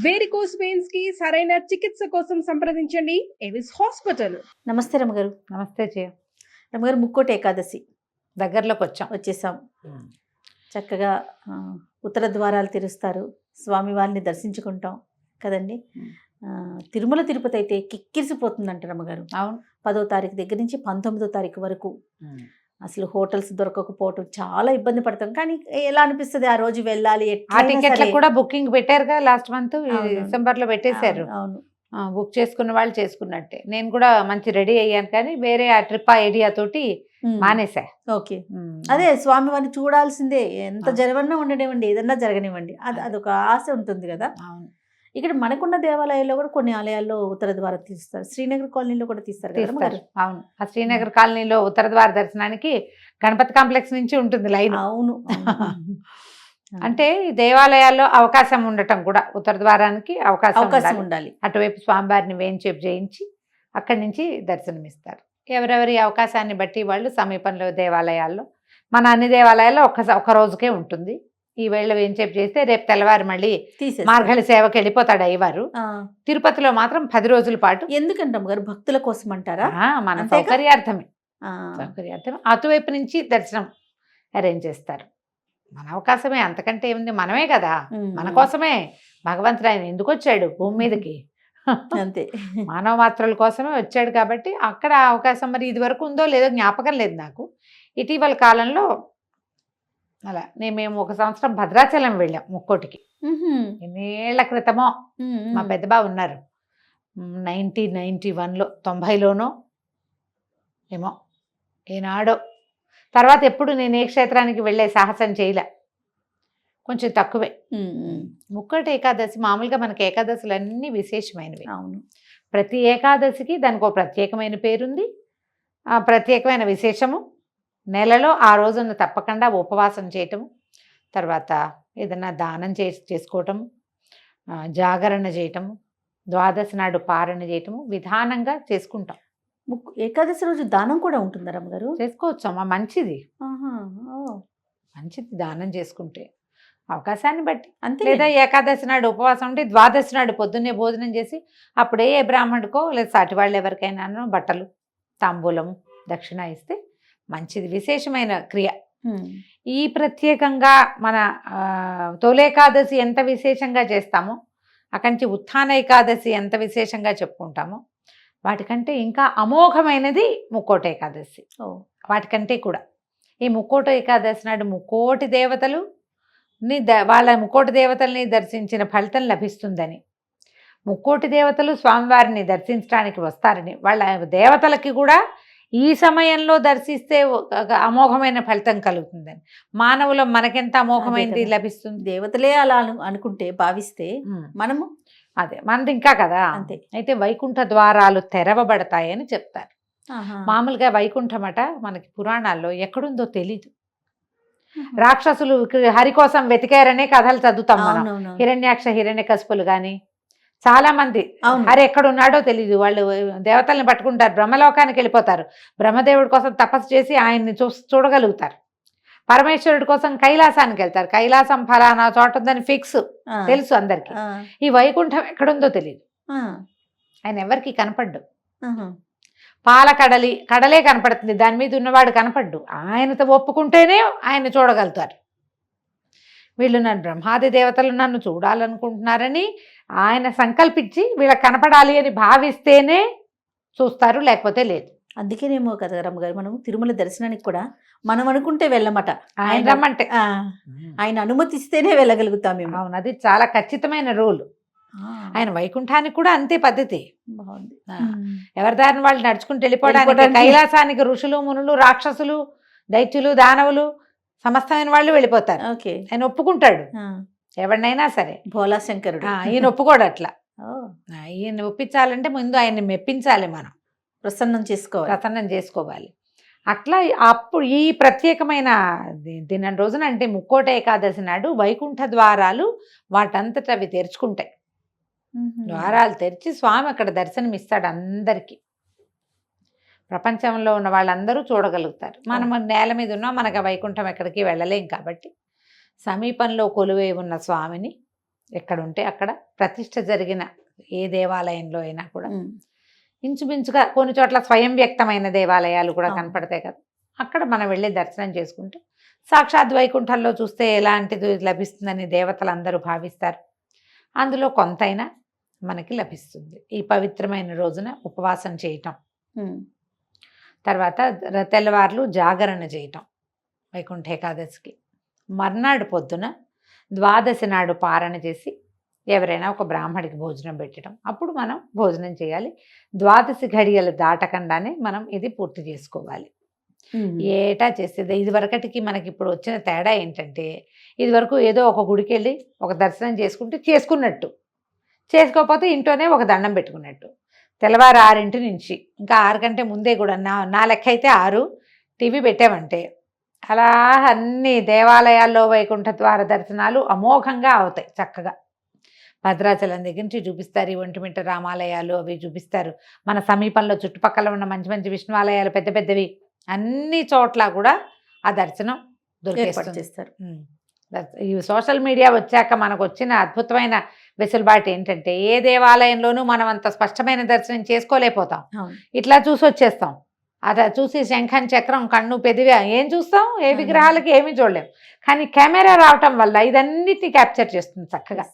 Varicose veins కి సరైన చికిత్స కోసం సంప్రదించండి ఎవిస్ హాస్పిటల్. నమస్తే రమ్మగారు. నమస్తే జయ. రమ్మగారు, ముక్కోటి ఏకాదశి దగ్గరలోకి వచ్చేసాం. చక్కగా ఉత్తర ద్వారాలు తెరుస్తారు, స్వామి వారిని దర్శించుకుంటాం కదండి. తిరుమల తిరుపతి అయితే కిక్కిరిసిపోతుందంట రమ్మగారు. అవును, 10వ తారీఖు దగ్గర నుంచి 19వ తారీఖు వరకు అసలు హోటల్స్ దొరకకపోవటం చాలా ఇబ్బంది పడతాం. కానీ ఎలా అనిపిస్తుంది ఆ రోజు వెళ్ళాలి. ఆ టికెట్లకు కూడా బుకింగ్ పెట్టారు కదా, లాస్ట్ మంత్ అవును. డిసెంబర్ లో పెట్టేశారు. అవును, బుక్ చేసుకున్న వాళ్ళు చేసుకున్నట్టే. నేను కూడా మంచి రెడీ అయ్యాను, కానీ వేరే ఆ ట్రిప్ ఐడియా తోటి మానేసా. ఓకే. అదే స్వామి వారిని చూడాల్సిందే, ఎంత జరగన్నా ఉండనివ్వండి, ఏదన్నా జరగనివ్వండి, అదొక ఆశ ఉంటుంది కదా. అవును, ఇక్కడ మనకున్న దేవాలయాల్లో కూడా కొన్ని ఆలయాల్లో ఉత్తర ద్వారం తీస్తారు, శ్రీనగర్ కాలనీలో కూడా తీస్తారు కదా రమ్మగారు. అవును, ఆ శ్రీనగర్ కాలనీలో ఉత్తర ద్వార దర్శనానికి గణపతి కాంప్లెక్స్ నుంచి ఉంటుంది లైన్. అవును. అంటే ఈ దేవాలయాల్లో అవకాశం ఉండటం కూడా, ఉత్తర ద్వారానికి అవకాశం ఉండాలి. అటువైపు స్వామివారిని వేయించేపు చేయించి అక్కడి నుంచి దర్శనమిస్తారు. ఎవరెవరి అవకాశాన్ని బట్టి వాళ్ళు సమీపంలో దేవాలయాల్లో, మన అన్ని దేవాలయాల్లో ఒక రోజుకే ఉంటుంది. ఈ వేళ వేయించేపు చేస్తే రేపు తెల్లవారు మళ్ళీ మార్గళి సేవకి వెళ్ళిపోతాడు అయ్యవారు. తిరుపతిలో మాత్రం 10 రోజుల పాటు. ఎందుకంటాం గారు, భక్తుల కోసం అంటారా? మన సౌకర్యార్థమే. అటువైపు నుంచి దర్శనం అరేంజ్ చేస్తారు. మన అవకాశమే, అంతకంటే ఏముంది, మనమే కదా, మన కోసమే భగవంతుడు ఆయన ఎందుకు వచ్చాడు భూమి మీదకి, అంతే, మానవ మాత్రల కోసమే వచ్చాడు. కాబట్టి అక్కడ అవకాశం మరి ఇది వరకు ఉందో లేదో జ్ఞాపకం లేదు నాకు. ఇటీవల కాలంలో అలా మేము ఒక సంవత్సరం భద్రాచలం వెళ్ళాం ముక్కోటికి. ఎన్నేళ్ల క్రితమో మా పెద్ద బావ ఉన్నారు, 1991లో 90లోనో ఏమో, ఏనాడో. తర్వాత ఎప్పుడు నేను ఏ క్షేత్రానికి వెళ్ళే సాహసం చేయలే, కొంచెం తక్కువే. ముక్కోటి ఏకాదశి మామూలుగా మనకి ఏకాదశులు అన్నీ విశేషమైనవి. అవును, ప్రతి ఏకాదశికి దానికి ఒక ప్రత్యేకమైన పేరుంది, ప్రత్యేకమైన విశేషము. నెలలో ఆ రోజున తప్పకుండా ఉపవాసం చేయటము, తర్వాత ఏదన్నా దానం చేసుకోవటము, జాగరణ చేయటము, ద్వాదశి నాడు పారణ చేయటము విధానంగా చేసుకుంటాం. ఏకాదశి రోజు దానం కూడా ఉంటుందా రమ్మగారు? చేసుకోవచ్చు అమ్మా, మంచిది. మంచిది దానం చేసుకుంటే, అవకాశాన్ని బట్టి. అంతే. లేదా ఏకాదశి నాడు ఉపవాసం ఉంటే ద్వాదశి నాడు పొద్దున్నే భోజనం చేసి అప్పుడే ఏ బ్రాహ్మణుడికో లేదా సాటి వాళ్ళు ఎవరికైనా బట్టలు తాంబూలము దక్షిణ ఇస్తే మంచిది, విశేషమైన క్రియ. ఈ ప్రత్యేకంగా మన తొలేకాదశి ఎంత విశేషంగా చేస్తామో, అక్కడి నుంచి ఉత్థాన ఏకాదశి ఎంత విశేషంగా చెప్పుకుంటామో, వాటికంటే ఇంకా అమోఘమైనది ముక్కోటి ఏకాదశి. వాటికంటే కూడా ఈ ముక్కోటి ఏకాదశి నాడు ముక్కోటి దేవతలు వాళ్ళ ముక్కోటి దేవతల్ని దర్శించిన ఫలితం లభిస్తుందని, ముక్కోటి దేవతలు స్వామివారిని దర్శించడానికి వస్తారని, వాళ్ళ దేవతలకి కూడా ఈ సమయంలో దర్శిస్తే అమోఘమైన ఫలితం కలుగుతుందని, మానవులు మనకెంత అమోఘమైనది లభిస్తుంది. దేవతలే అలా అనుకుంటే భావిస్తే మనము అదే మనది ఇంకా కదా. అంతే. అయితే వైకుంఠ ద్వారాలు తెరవబడతాయని చెప్తారు. మామూలుగా వైకుంఠమట మనకి పురాణాల్లో ఎక్కడుందో తెలీదు. రాక్షసులు హరి కోసం వెతికారనే కథలు చదువుతాం మనం. హిరణ్యాక్ష హిరణ్యకశిపులు కానీ చాలా మంది హరి ఎక్కడున్నాడో తెలీదు. వాళ్ళు దేవతల్ని పట్టుకుంటారు, బ్రహ్మలోకానికి వెళ్ళిపోతారు, బ్రహ్మదేవుడి కోసం తపస్సు చేసి ఆయన్ని చూడగలుగుతారు. పరమేశ్వరుడి కోసం కైలాసానికి వెళ్తారు, కైలాసం ఫలానా చోట ఉందని ఫిక్స్ తెలుసు అందరికి. ఈ వైకుంఠం ఎక్కడుందో తెలియదు, ఆయన ఎవరికి కనపడ్డు. కడలే కనపడుతుంది, దాని మీద ఉన్నవాడు కనపడ్డు. ఆయనతో ఒప్పుకుంటేనే ఆయన చూడగలుగుతారు. వీళ్ళు నన్ను బ్రహ్మాది దేవతలు నన్ను చూడాలనుకుంటున్నారని ఆయన సంకల్పించి వీళ్ళకి కనపడాలి అని భావిస్తేనే చూస్తారు, లేకపోతే లేదు. అందుకేనేమో కదా రమ్మగారు, మనం తిరుమల దర్శనానికి కూడా మనం అనుకుంటే వెళ్ళమట, ఆయన రమ్మంటే ఆయన అనుమతిస్తేనే వెళ్ళగలుగుతాం మేము. అవును, అది చాలా ఖచ్చితమైన రూల్. ఆయన వైకుంఠానికి కూడా అంతే పద్ధతి. బాగుంది. ఎవరి దారిని వాళ్ళు నడుచుకుంటూ వెళ్ళిపోవడానికి కైలాసానికి ఋషులు మునులు రాక్షసులు దైత్యులు దానవులు సమస్తమైన వాళ్ళు వెళ్ళిపోతారు. ఆయన ఒప్పుకుంటాడు ఎవరినైనా సరే. భోలా శంకరుడు ఈయన ఒప్పుకోడు అట్లా. ఈయన ఒప్పించాలంటే ముందు ఆయన్ని మెప్పించాలి, మనం ప్రసన్నం చేసుకోవాలి. అట్లా అప్పుడు ఈ ప్రత్యేకమైన దినం రోజున, అంటే ముక్కోటి ఏకాదశి నాడు వైకుంఠ ద్వారాలు వాటంతట అవి తెరుచుకుంటాయి. ద్వారాలు తెరిచి స్వామి అక్కడ దర్శనం ఇస్తాడు అందరికీ. ప్రపంచంలో ఉన్న వాళ్ళందరూ చూడగలుగుతారు. మనం నేల మీద ఉన్నా మనకు వైకుంఠం ఎక్కడికి వెళ్ళలేం కాబట్టి సమీపంలో కొలువై ఉన్న స్వామిని ఎక్కడుంటే అక్కడ ప్రతిష్ఠ జరిగిన ఏ దేవాలయంలో అయినా కూడా ఉమ్. ఇంచుమించుగా కొన్ని చోట్ల స్వయం వ్యక్తమైన దేవాలయాలు కూడా అవును. కనపడతాయి కదా, అక్కడ మనం వెళ్ళి దర్శనం చేసుకుంటే సాక్షాత్ వైకుంఠంలో చూస్తే ఎలాంటిది లభిస్తుందని దేవతలు అందరూ భావిస్తారు. అందులో కొంతైనా మనకి లభిస్తుంది. ఈ పవిత్రమైన రోజున ఉపవాసం చేయటం, ఉమ్. తర్వాత తెల్లవార్లు జాగరణ చేయటం వైకుంఠ ఏకాదశికి, మర్నాడు పొద్దున ద్వాదశి నాడు పారణ చేసి ఎవరైనా ఒక బ్రాహ్మడికి భోజనం పెట్టడం, అప్పుడు మనం భోజనం చేయాలి. ద్వాదశి ఘడియలు దాటకుండానే మనం ఇది పూర్తి చేసుకోవాలి. ఉమ్. ఏటా చేసేది. ఇది వరకటికి మనకి ఇప్పుడు వచ్చిన తేడా ఏంటంటే, ఇది వరకు ఏదో ఒక గుడికి వెళ్ళి ఒక దర్శనం చేసుకుంటే చేసుకున్నట్టు, చేసుకోకపోతే ఇంట్లోనే ఒక దండం పెట్టుకున్నట్టు. తెల్లవారు 6 నుంచి ఇంకా 6 కంటే ముందే కూడా నా లెక్క అయితే 6 టీవీ పెట్టామంటే అలా అన్ని దేవాలయాల్లో వైకుంఠ ద్వార దర్శనాలు అమోఘంగా అవుతాయి. చక్కగా భద్రాచలం దగ్గర నుంచి చూపిస్తారు, ఈ ఒంటిమిట్ట రామాలయాలు అవి చూపిస్తారు. మన సమీపంలో చుట్టుపక్కల ఉన్న మంచి మంచి విష్ణువాలయాలు పెద్ద పెద్దవి అన్ని చోట్ల కూడా ఆ దర్శనం ఏర్పాటు దొరికేస్తుంది. చేస్తారు. ఈ సోషల్ మీడియా వచ్చాక మనకు వచ్చిన అద్భుతమైన వెసులుబాటు ఏంటంటే, ఏ దేవాలయంలోనూ మనం అంత స్పష్టమైన దర్శనం చేసుకోలేకపోతాం. అవును. ఇట్లా చూసి వచ్చేస్తాం. అట్లా చూసి శంఖం చక్రం కన్ను పెదివి ఏం చూస్తాం, ఏ విగ్రహాలకి ఏమీ చూడలేం. కానీ కెమెరా రావటం వల్ల ఇదన్నిటిని క్యాప్చర్ చేస్తుంది చక్కగా,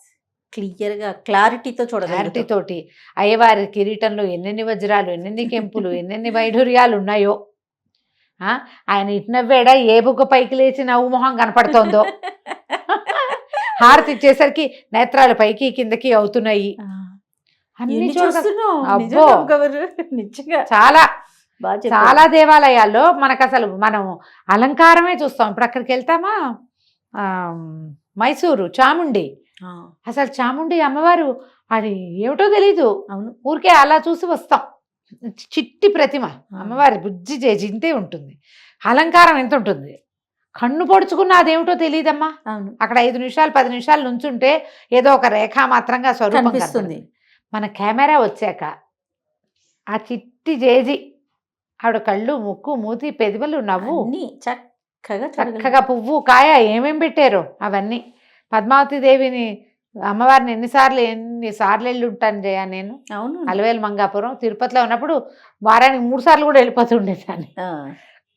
క్లియర్ గా క్లారిటీతో చూడగలుగుతాం. క్లారిటీ తోటి. అయ్యవారి కిరీటంలో ఎన్నెన్ని వజ్రాలు, ఎన్నెన్ని కెంపులు, ఎన్నెన్ని వైఢూర్యాలు ఉన్నాయో, ఆయన ఇటు నవ్వేడా ఏ బుగ్గ పైకి లేచి నవ్వు మొహం కనపడుతోందో, హారతి ఇచ్చేసరికి నేత్రాలు పైకి కిందకి అవుతున్నాయి. అన్ని ఎన్ని చోట్ల చూస్తున్నాం, అబ్బో. నిజంగా గౌరు, నిజంగా చాలా బాగా చెప్పారు. చాలా దేవాలయాల్లో మనకు అసలు మనం అలంకారమే చూస్తాం. ఇప్పుడు అక్కడికి వెళ్తామా, మైసూరు చాముండి, ఆ, అసలు చాముండి అమ్మవారు అది ఏమిటో తెలీదు, అవును. ఊరికే అలా చూసి వస్తాం. చిట్టి ప్రతిమ అమ్మవారి బుజ్జి చేసి ఇంతే ఉంటుంది. అలంకారం ఎంత ఉంటుంది, కన్ను పొడుచుకున్న అదేమిటో తెలియదమ్మా. అవును, అక్కడ 5 నిమిషాలు 10 నిమిషాలు నుంచుంటే ఏదో ఒక రేఖా మాత్రంగా స్వరూపం కనిపిస్తుంది. కనపడుతుంది. మన కెమెరా వచ్చాక ఆ చిట్టి జేజి ఆవిడ కళ్ళు, ముక్కు, మూతి, పెదవులు, నవ్వు, అన్నీ చక్కగా చక్కగా పువ్వు, కాయ ఏమేం పెట్టారో అవన్నీ. పద్మావతి దేవిని అమ్మవారిని ఎన్నిసార్లు వెళ్ళి ఉంటాను జయ నేను. అవును. అలవేలు మంగాపురం తిరుపతిలో ఉన్నప్పుడు వారానికి 3 సార్లు కూడా వెళ్ళిపోతుండేదాన్ని. ఆ,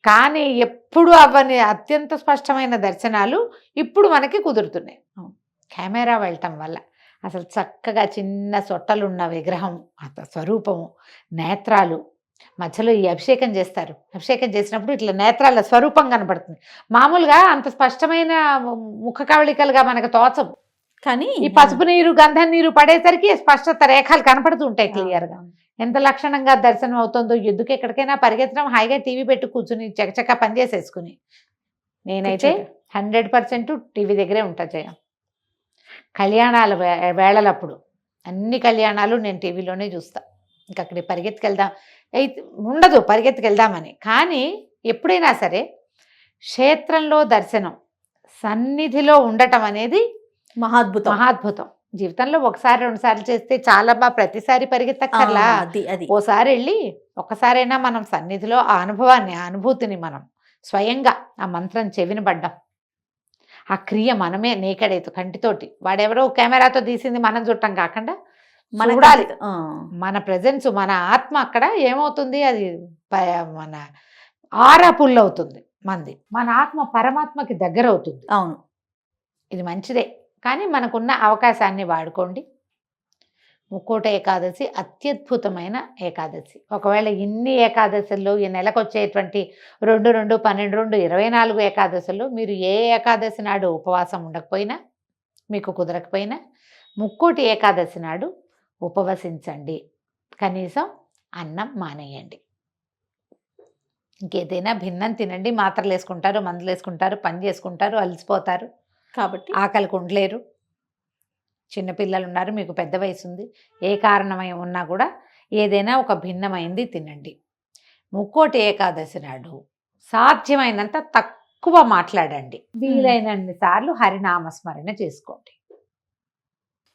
కానీ ఎప్పుడు అవన్నీ అత్యంత స్పష్టమైన దర్శనాలు ఇప్పుడు మనకి కుదురుతున్నాయి కెమెరా వెళ్ళటం వల్ల. అసలు చక్కగా చిన్న సొట్టలున్న విగ్రహం, స్వరూపము, నేత్రాలు, మధ్యలో ఈ అభిషేకం చేస్తారు. అభిషేకం చేసినప్పుడు ఇట్లా నేత్రాల స్వరూపం కనపడుతుంది. మామూలుగా అంత స్పష్టమైన ముఖ కవళికలుగా మనకు తోచవు, కానీ ఈ పసుపు నీరు గంధం నీరు పడేసరికి స్పష్టత రేఖలు కనపడుతూ ఉంటాయి క్లియర్గా. ఎంత లక్షణంగా దర్శనం అవుతుందో. ఎందుకు ఎక్కడికైనా పరిగెత్తడం, హాయిగా టీవీ పెట్టి కూర్చుని చకచకా పని చేసేసుకుని. నేనైతే 100% టీవీ దగ్గరే ఉంటా జయ. కళ్యాణాల వేళలప్పుడు అన్ని కళ్యాణాలు నేను టీవీలోనే చూస్తా. ఇంకా అక్కడికి పరిగెత్తుకెళ్దాం అయితే ఉండదు, పరిగెత్తుకెళ్దామని. కానీ ఎప్పుడైనా సరే క్షేత్రంలో దర్శనం, సన్నిధిలో ఉండటం అనేది మహాద్భుతం. మహాద్భుతం. జీవితంలో 1-2 సార్లు చేస్తే చాలా ప్రతిసారి పరిగెత్తక్కర్లా. అది ఓసారి వెళ్ళి ఒక్కసారైనా మనం సన్నిధిలో ఆ అనుభవాన్ని, ఆ అనుభూతిని మనం స్వయంగా ఆ మంత్రం చెవిని పడ్డాం, ఆ క్రియ మనమే నేకడైతే కంటితోటి, వాడెవరో కెమెరాతో తీసింది మనం చూడటం కాకుండా చూడాలి. మన ప్రెజెన్స్, మన ఆత్మ అక్కడ ఏమవుతుంది, అది మన ఆరా పుల్ అవుతుంది మంది. మన ఆత్మ పరమాత్మకి దగ్గర అవుతుంది. అవును, ఇది మంచిదే. కానీ మనకున్న అవకాశాన్ని వాడుకోండి. ముక్కోట ఏకాదశి అత్యద్భుతమైన ఏకాదశి. ఒకవేళ ఇన్ని ఏకాదశుల్లో ఈ నెలకు వచ్చేటువంటి 2, 2, 12, 2, 24 ఏకాదశుల్లో మీరు ఏ ఏకాదశి నాడు ఉపవాసం ఉండకపోయినా, మీకు కుదరకపోయినా, ముక్కోటి ఏకాదశి నాడు ఉపవసించండి. కనీసం అన్నం మానేయండి. ఇంకేదైనా భిన్నం తినండి. మాత్రలు వేసుకుంటారు, మందులు వేసుకుంటారు, పని చేసుకుంటారు, అలసిపోతారు, కాబట్టి ఆకలికి ఉండలేరు. చిన్నపిల్లలు ఉన్నారు, మీకు పెద్ద వయసు ఉంది. ఏ కారణమై ఉన్నా కూడా ఏదైనా ఒక భిన్నమైంది తినండి. ముక్కోటి ఏకాదశి నాడు సాధ్యమైనంత తక్కువ మాట్లాడండి. వీలైనన్ని సార్లు హరినామస్మరణ చేసుకోండి.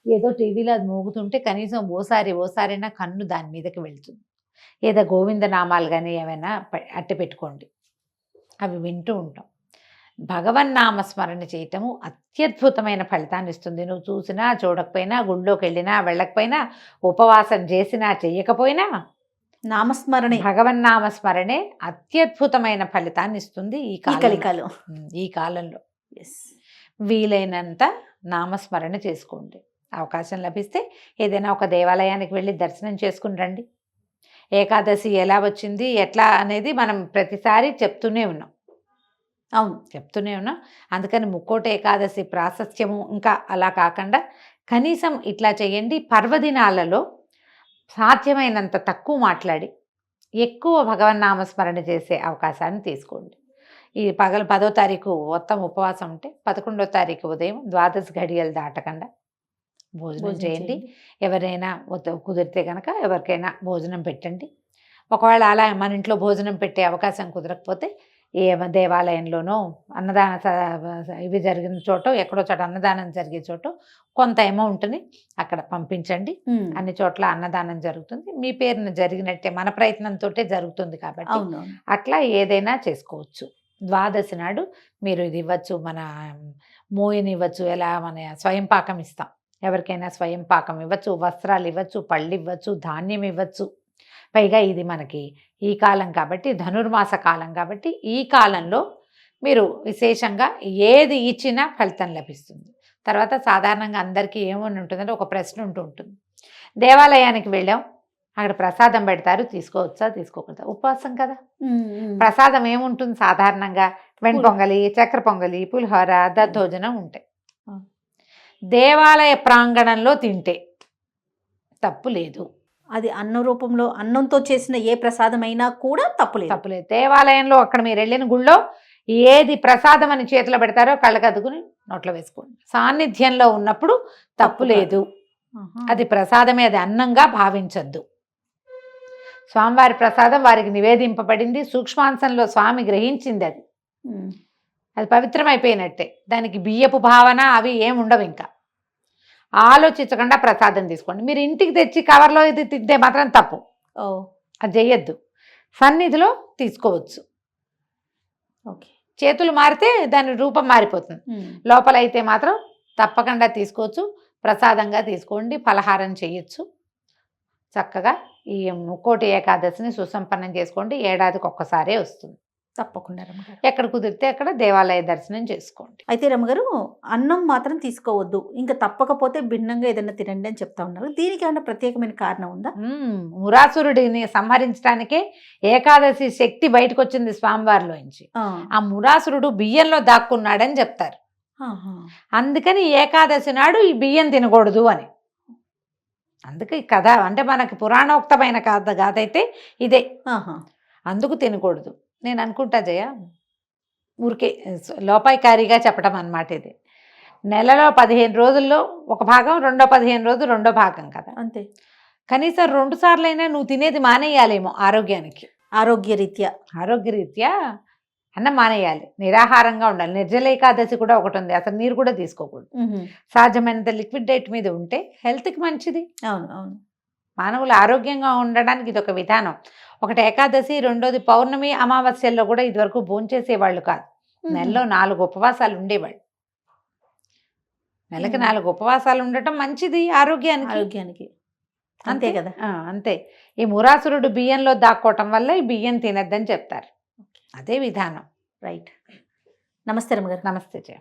ఏదో టీవీలో అది మోగుతుంటే కనీసం ఓసారైనా కన్ను దాని మీదకి వెళ్తుంది. ఏదో గోవిందనామాలు కానీ ఏమైనా అట్టి పెట్టుకోండి, అవి వింటూ ఉంటాం. భగవన్నామస్మరణ చేయటము అత్యద్భుతమైన ఫలితాన్ని ఇస్తుంది. నువ్వు చూసినా చూడకపోయినా, గుళ్ళోకి వెళ్ళినా వెళ్ళకపోయినా, ఉపవాసం చేసినా చేయకపోయినా నామస్మరణే భగవన్నామస్మరణే అత్యద్భుతమైన ఫలితాన్ని ఇస్తుంది ఈ కలికాలం. ఈ కాలంలో. వీలైనంత నామస్మరణ చేసుకోండి. అవకాశం లభిస్తే ఏదైనా ఒక దేవాలయానికి వెళ్ళి దర్శనం చేసుకుని రండి. ఏకాదశి ఎలా వచ్చింది ఎట్లా అనేది మనం ప్రతిసారి చెప్తూనే ఉన్నాం. అందుకని ముక్కోటి ఏకాదశి ప్రాశస్త్యము ఇంకా అలా కాకుండా కనీసం ఇట్లా చేయండి. పర్వదినాలలో సాధ్యమైనంత తక్కువ మాట్లాడి ఎక్కువ భగవన్నామస్మరణ చేసే అవకాశాన్ని తీసుకోండి. ఈ 10వ తారీఖు మొత్తం ఉపవాసం ఉంటే 11వ తారీఖు ఉదయం 12 గడియలు దాటకుండా భోజనం చేయండి. ఎవరైనా కుదిరితే కనుక ఎవరికైనా భోజనం పెట్టండి. ఒకవేళ అలా మన ఇంట్లో భోజనం పెట్టే అవకాశం కుదరకపోతే ఏ దేవాలయంలోనో అన్నదాన ఇవి జరిగిన చోట ఎక్కడో చోట అన్నదానం జరిగే చోట కొంత అమౌంట్ని అక్కడ పంపించండి. అన్ని చోట్ల అన్నదానం జరుగుతుంది. మీ పేరున జరిగినట్టే మన ప్రయత్నంతో జరుగుతుంది కాబట్టి అట్లా ఏదైనా చేసుకోవచ్చు. ద్వాదశి నాడు మీరు ఇది ఇవ్వచ్చు, మన మోయిని ఇవ్వచ్చు. ఎలా మన స్వయం పాకం ఇస్తాం, ఎవరికైనా స్వయం పాకం ఇవ్వచ్చు, వస్త్రాలు ఇవ్వచ్చు, పళ్ళు ఇవ్వచ్చు, ధాన్యం ఇవ్వచ్చు. పైగా ఇది మనకి ఈ కాలం కాబట్టి, ధనుర్మాస కాలం కాబట్టి ఈ కాలంలో మీరు విశేషంగా ఏది ఇచ్చినా ఫలితం లభిస్తుంది. తర్వాత సాధారణంగా అందరికీ ఏమని ఉంటుందంటే ఒక ప్రశ్న ఉంటుంది. దేవాలయానికి వెళ్ళాం, అక్కడ ప్రసాదం పెడతారు, తీసుకోవచ్చా తీసుకోకూడదా? ఉపవాసం కదా, ప్రసాదం ఏముంటుంది సాధారణంగా? వెండి పొంగలి, చక్కెర పొంగలి, పులిహోర, దద్దోజనం ఉంటాయి. దేవాలయ ప్రాంగణంలో తింటే తప్పు లేదు. అది అన్న రూపంలో అన్నంతో చేసిన ఏ ప్రసాదం అయినా కూడా తప్పులేదు. దేవాలయంలో అక్కడ మీరు వెళ్ళిన గుళ్ళో ఏది ప్రసాదం అని చేతిలో పెడతారో కళ్ళకు అద్దుకుని నోట్లో వేసుకోండి. సాన్నిధ్యంలో ఉన్నప్పుడు తప్పు లేదు. అది ప్రసాదమే, అది అన్నంగా భావించద్దు. స్వామివారి ప్రసాదం వారికి నివేదింపబడింది, సూక్ష్మాంశంలో స్వామి గ్రహించింది. అది పవిత్రమైపోయినట్టే. దానికి బియ్యపు భావన అవి ఏముండవు. ఇంకా ఆలోచించకుండా ప్రసాదం తీసుకోండి. మీరు ఇంటికి తెచ్చి కవర్లో ఇది తింటే మాత్రం తప్పు. అది చేయొద్దు. సన్నిధిలో తీసుకోవచ్చు. చేతులు మారితే దాని రూపం మారిపోతుంది. లోపల అయితే మాత్రం తప్పకుండా తీసుకోవచ్చు. ప్రసాదంగా తీసుకోండి. ఫలహారం చేయొచ్చు. చక్కగా ఈ ముక్కోటి ఏకాదశిని సుసంపన్నం చేసుకోండి. ఏడాదికి ఒక్కసారే వస్తుంది. తప్పకుండా రమ్మగారు, ఎక్కడ కుదిరితే అక్కడ దేవాలయ దర్శనం చేసుకోండి. అయితే రమ్మగారు, అన్నం మాత్రం తీసుకోవద్దు, ఇంకా తప్పకపోతే భిన్నంగా ఏదైనా తినండి అని చెప్తా ఉన్నారు. దీనికి ఏమైనా ప్రత్యేకమైన కారణం ఉందా? మురాసురుడిని సంహరించడానికే ఏకాదశి శక్తి బయటకు వచ్చింది స్వామివారిలోంచి. ఆ మురాసురుడు బియ్యంలో దాక్కున్నాడని చెప్తారు. అందుకని ఏకాదశి నాడు ఈ బియ్యం తినకూడదు అని. అందుకే ఈ కథ అంటే మనకి పురాణోక్తమైన కథ అయితే ఇదే. అందుకు తినకూడదు. నేను అనుకుంటా జయ, ఊరికే లోపాయికారిగా చెప్పడం అన్నమాట. ఇది నెలలో 15 రోజుల్లో ఒక భాగం, రెండో 15 రోజులు రెండో భాగం కదా, అంతే. కనీసం 2 సార్లైనా నువ్వు తినేది మానేయాలేమో ఆరోగ్యానికి. ఆరోగ్యరీత్యా అన్నం మానేయాలి, నిరాహారంగా ఉండాలి. నిర్జల ఏకాదశి కూడా ఒకటి ఉంది, అసలు నీరు కూడా తీసుకోకూడదు. సాధ్యమైనంత లిక్విడ్ డైట్ మీద ఉంటే హెల్త్కి మంచిది. అవును. మానవులు ఆరోగ్యంగా ఉండడానికి ఇది ఒక విధానం. ఒకటి ఏకాదశి, రెండోది పౌర్ణమి, అమావాస్యల్లో కూడా ఇదివరకు భోంచేసేవాళ్ళు కాదు. నెలలో 4 ఉపవాసాలు ఉండేవాళ్ళు. నెలకి 4 ఉపవాసాలు ఉండటం మంచిది ఆరోగ్యానికి. అంతే కదా. అంతే. ఈ మురాసురుడు బియ్యంలో దాక్కోవటం వల్ల ఈ బియ్యం తినద్దని చెప్తారు. అదే విధానం. రైట్. నమస్తే రమ్మగారు. నమస్తే జయ.